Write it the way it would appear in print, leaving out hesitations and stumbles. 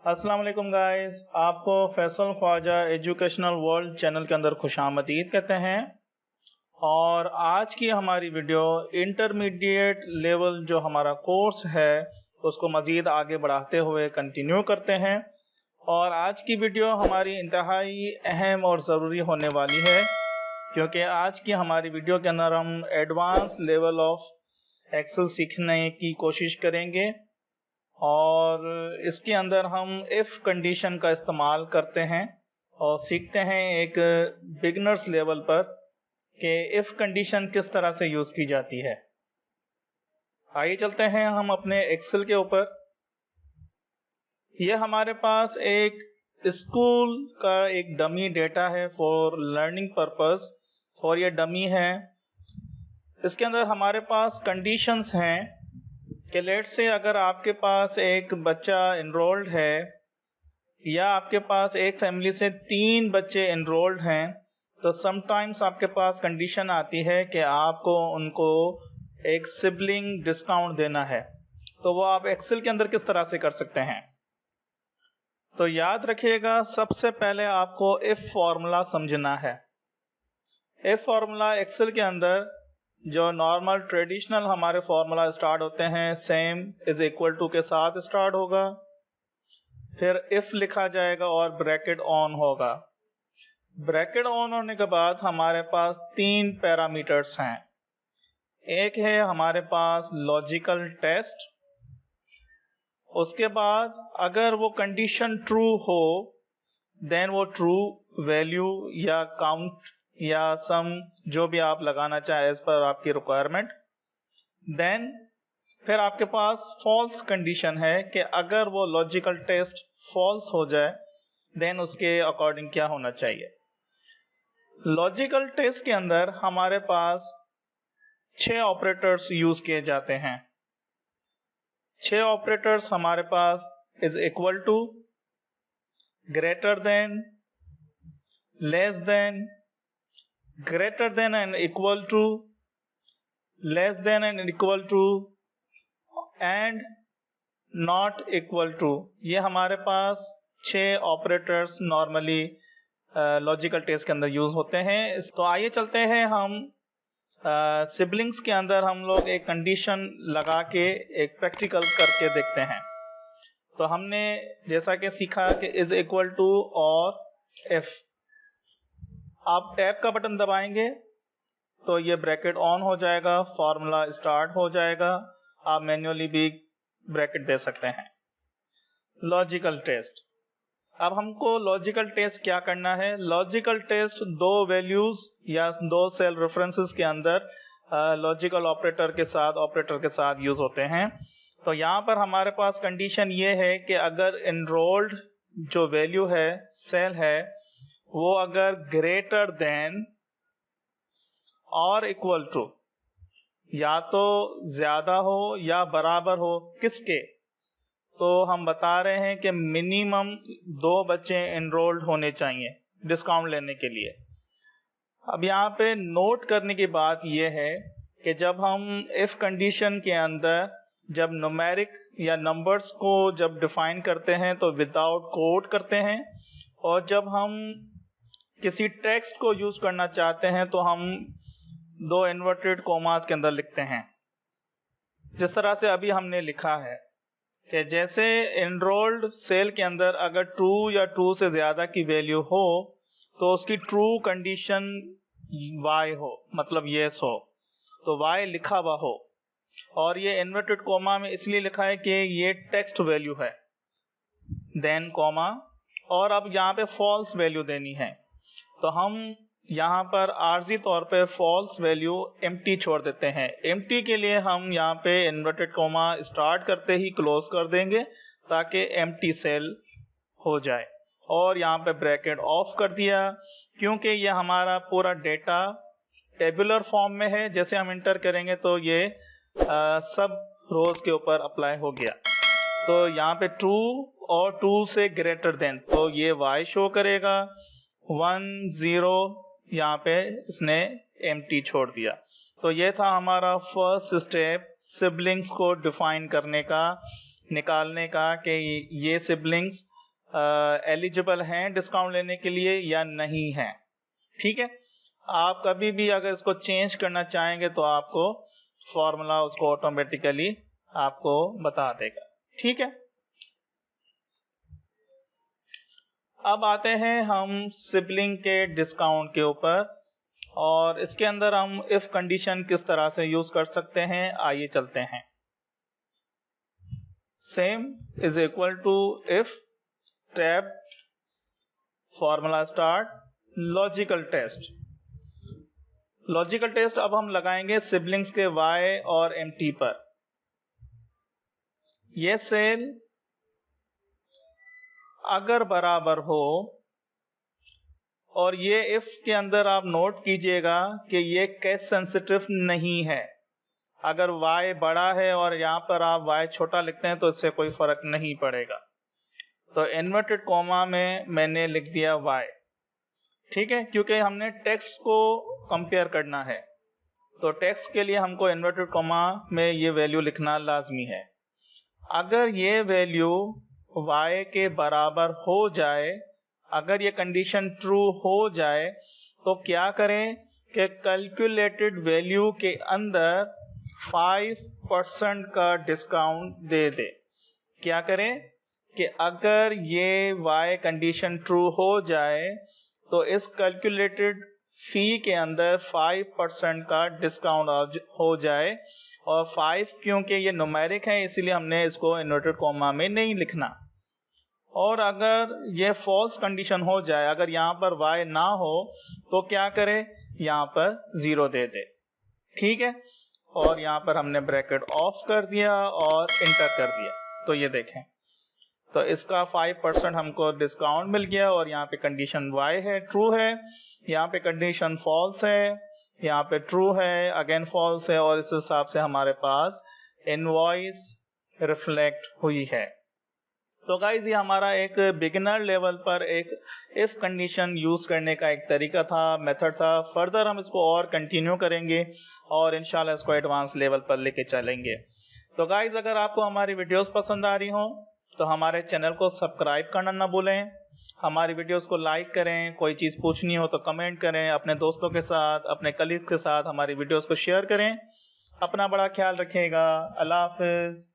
अस्सलाम वालेकुम गाइस, आपको Faisal Khwaja educational world channel के अंदर खुशामदीद कहते हैं। और आज की हमारी वीडियो इंटरमीडिएट लेवल जो हमारा कोर्स है उसको मज़ीद आगे बढ़ाते हुए कंटिन्यू करते हैं। और आज की वीडियो हमारी इंतहाई अहम और ज़रूरी होने वाली है, क्योंकि आज की हमारी वीडियो के अंदर हम एडवांस लेवल ऑफ एक्सेल सीखने की कोशिश करेंगे और इसके अंदर हम इफ़ कंडीशन का इस्तेमाल करते हैं और सीखते हैं एक बिगनर्स लेवल पर कि इफ़ कंडीशन किस तरह से यूज़ की जाती है। आइए चलते हैं हम अपने एक्सेल के ऊपर। यह हमारे पास एक स्कूल का एक डमी डेटा है फॉर लर्निंग पर्पस, और ये डमी है। इसके अंदर हमारे पास कंडीशंस हैं कि लेट से अगर आपके पास एक बच्चा इनरोल्ड है या आपके पास एक फैमिली से 3 बच्चे इनरोल्ड हैं, तो समटाइम्स आपके पास कंडीशन आती है कि आपको उनको एक सिबलिंग डिस्काउंट देना है। तो वो आप एक्सेल के अंदर किस तरह से कर सकते हैं? तो याद रखिएगा, सबसे पहले आपको इफ फॉर्मूला समझना है। इफ फॉर्मूला एक्सेल के अंदर जो नॉर्मल ट्रेडिशनल हमारे फॉर्मूला स्टार्ट होते हैं, सेम इज इक्वल टू के साथ स्टार्ट होगा, फिर इफ लिखा जाएगा और ब्रैकेट ऑन होगा। ब्रैकेट ऑन होने के बाद हमारे पास 3 पैरामीटर्स हैं। एक है हमारे पास लॉजिकल टेस्ट, उसके बाद अगर वो कंडीशन ट्रू हो देन वो ट्रू वैल्यू या काउंट या सम जो भी आप लगाना चाहे एज पर आपकी रिक्वायरमेंट। देन फिर आपके पास फॉल्स कंडीशन है कि अगर वो लॉजिकल टेस्ट फॉल्स हो जाए देन उसके अकॉर्डिंग क्या होना चाहिए। लॉजिकल टेस्ट के अंदर हमारे पास 6 ऑपरेटर्स यूज किए जाते हैं। 6 ऑपरेटर्स हमारे पास is equal to, greater than, less than, greater than and equal to, less than and equal to and not equal to. ये हमारे पास 6 ऑपरेटर्स नॉर्मली लॉजिकल टेस्ट के अंदर यूज होते हैं। तो आइए चलते हैं हम सिबलिंग्स के अंदर हम लोग एक कंडीशन लगा के एक प्रैक्टिकल करके देखते हैं। तो हमने जैसा कि सीखा कि इज इक्वल टू और इफ, आप टैब का बटन दबाएंगे तो ये ब्रैकेट ऑन हो जाएगा, फॉर्मूला स्टार्ट हो जाएगा। आप मैन्युअली भी ब्रैकेट दे सकते हैं। लॉजिकल टेस्ट, अब हमको लॉजिकल टेस्ट क्या करना है? लॉजिकल टेस्ट 2 वैल्यूज या 2 सेल रेफरेंसेस के अंदर लॉजिकल ऑपरेटर के साथ यूज होते हैं। तो यहाँ पर हमारे पास कंडीशन ये है कि अगर इनरोल्ड जो वैल्यू है, सेल है, वो अगर ग्रेटर देन और इक्वल टू, या तो ज्यादा हो या बराबर हो, किसके? तो हम बता रहे हैं कि मिनिमम 2 बच्चे एनरोल्ड होने चाहिए डिस्काउंट लेने के लिए। अब यहाँ पे नोट करने की बात यह है कि जब हम इफ कंडीशन के अंदर जब न्यूमेरिक या नंबर्स को जब डिफाइन करते हैं तो विदाउट कोड करते हैं, और जब हम किसी टेक्स्ट को यूज करना चाहते हैं तो हम 2 इन्वर्टेड कोमास के अंदर लिखते हैं। जिस तरह से अभी हमने लिखा है कि जैसे एनरोल्ड सेल के अंदर अगर ट्रू या ट्रू से ज्यादा की वैल्यू हो तो उसकी ट्रू कंडीशन y हो, मतलब येस हो, तो y लिखा हुआ हो। और ये इन्वर्टेड कोमा में इसलिए लिखा है कि ये टेक्स्ट वैल्यू है, देन कोमा, और अब यहाँ पे फॉल्स वैल्यू देनी है। तो हम यहाँ पर आर्जी तौर पे फॉल्स वैल्यू एम्प्टी छोड़ देते हैं। एम्प्टी के लिए हम यहाँ पे इन्वर्टेड कोमा स्टार्ट करते ही क्लोज कर देंगे ताकि एम्प्टी सेल हो जाए, और यहाँ पे ब्रैकेट ऑफ कर दिया क्योंकि ये हमारा पूरा डेटा टेबुलर फॉर्म में है। जैसे हम इंटर करेंगे तो ये सब रोज के ऊपर अप्लाई हो गया। तो यहाँ पे ट्रू और ट्रू से ग्रेटर देन, तो ये y शो करेगा, 1 0 यहाँ पे इसने एम्प्टी छोड़ दिया। तो ये था हमारा फर्स्ट स्टेप सिबलिंग्स को डिफाइन करने का, निकालने का कि ये सिबलिंग्स एलिजिबल हैं डिस्काउंट लेने के लिए या नहीं हैं। ठीक है, आप कभी भी अगर इसको चेंज करना चाहेंगे तो आपको फॉर्मूला उसको ऑटोमेटिकली आपको बता देगा। ठीक है, अब आते हैं हम सिबलिंग के डिस्काउंट के ऊपर, और इसके अंदर हम इफ कंडीशन किस तरह से यूज कर सकते हैं, आइए चलते हैं। Same is equal to if tab formula start logical test. Logical test अब हम लगाएंगे सिबलिंग्स के y और mt पर। ये सेल अगर बराबर हो, और ये इफ के अंदर आप नोट कीजिएगा कि ये केस सेंसिटिव नहीं है। अगर y बड़ा है और यहाँ पर आप y छोटा लिखते हैं तो इससे कोई फर्क नहीं पड़ेगा। तो इन्वर्टेड कॉमा में मैंने लिख दिया y। ठीक है, क्योंकि हमने टेक्स्ट को कंपेयर करना है, तो टेक्स्ट के लिए हमको इन्वर्टेड कॉमा में ये वैल्यू लिखना लाजमी है। अगर ये वैल्यू y के बराबर हो जाए, अगर ये कंडीशन ट्रू हो जाए, तो क्या करें कि कैलकुलेटेड वैल्यू के अंदर 5% का डिस्काउंट दे दे। क्या करें कि अगर ये y कंडीशन ट्रू हो जाए तो इस कैलकुलेटेड फी के अंदर 5% का डिस्काउंट हो जाए, और 5 क्योंकि ये न्यूमेरिक है इसीलिए हमने इसको इन्वर्टेड कॉमा में नहीं लिखना। और अगर ये फॉल्स कंडीशन हो जाए, अगर यहाँ पर y ना हो, तो क्या करे, यहाँ पर 0 दे दे। ठीक है, और यहाँ पर हमने ब्रैकेट ऑफ कर दिया और इंटर कर दिया। तो ये देखें, तो इसका 5% हमको डिस्काउंट मिल गया, और यहाँ पे कंडीशन y है, ट्रू है, यहाँ पे कंडीशन फॉल्स है, यहाँ पे ट्रू है, अगेन फॉल्स है, और इस हिसाब से हमारे पास इनवॉइस रिफ्लेक्ट हुई है। तो गाइज ये हमारा एक बिगिनर लेवल पर एक इफ कंडीशन यूज करने का एक तरीका था, मेथड था। फर्दर हम इसको और कंटिन्यू करेंगे और इंशाल्लाह इसको एडवांस लेवल पर लेके चलेंगे। तो गाइज अगर आपको हमारी वीडियोस पसंद आ रही हो तो हमारे चैनल को सब्सक्राइब करना ना भूलें, हमारी वीडियोस को लाइक करें, कोई चीज़ पूछनी हो तो कमेंट करें, अपने दोस्तों के साथ, अपने कलीग्स के साथ हमारी वीडियोस को शेयर करें। अपना बड़ा ख्याल रखिएगा। अल्लाह हाफिज़।